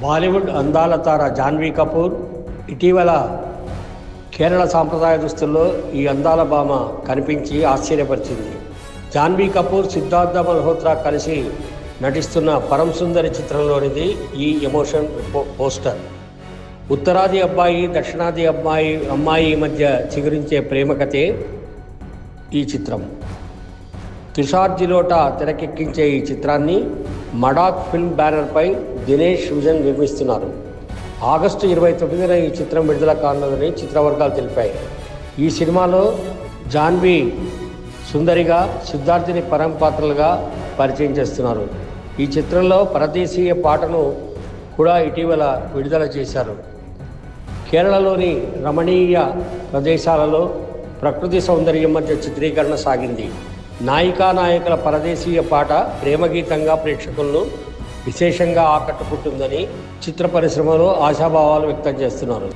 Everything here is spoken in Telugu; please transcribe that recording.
బాలీవుడ్ అందాల తార జాన్వీ కపూర్ ఇటీవల కేరళ సాంప్రదాయ దుస్తుల్లో ఈ అందాల భామ కనిపించి ఆశ్చర్యపరిచింది. జాన్వీ కపూర్, సిద్ధార్థ మల్హోత్రా కలిసి నటిస్తున్న పరం సుందరి చిత్రంలోనిది ఈ ఎమోషన్ పోస్టర్. ఉత్తరాది అబ్బాయి, దక్షిణాది అమ్మాయి మధ్య చిగురించే ప్రేమ కథే ఈ చిత్రం. తుషార్ జిలోటా తెరకెక్కించే ఈ చిత్రాన్ని మడాక్ ఫిల్మ్ బ్యానర్పై దినేష్ విజన్ నిర్మిస్తున్నారు. ఆగస్టు 29న ఈ చిత్రం విడుదల కానున్నదని చిత్రవర్గాలు తెలిపాయి. ఈ సినిమాలో జాన్వీ సుందరిగా, సిద్ధార్థిని పరం పాత్రలుగా పరిచయం చేస్తున్నారు. ఈ చిత్రంలో పరదేశీయ పాటను కూడా ఇటీవల విడుదల చేశారు. కేరళలోని రమణీయ ప్రదేశాలలో ప్రకృతి సౌందర్యం మధ్య చిత్రీకరణ సాగింది. నాయికానాయకుల పరదేశీయ పాట ప్రేమగీతంగా ప్రేక్షకులను విశేషంగా ఆకట్టుకుంటుందని చిత్ర పరిశ్రమలో ఆశాభావాలు వ్యక్తం చేస్తున్నారు.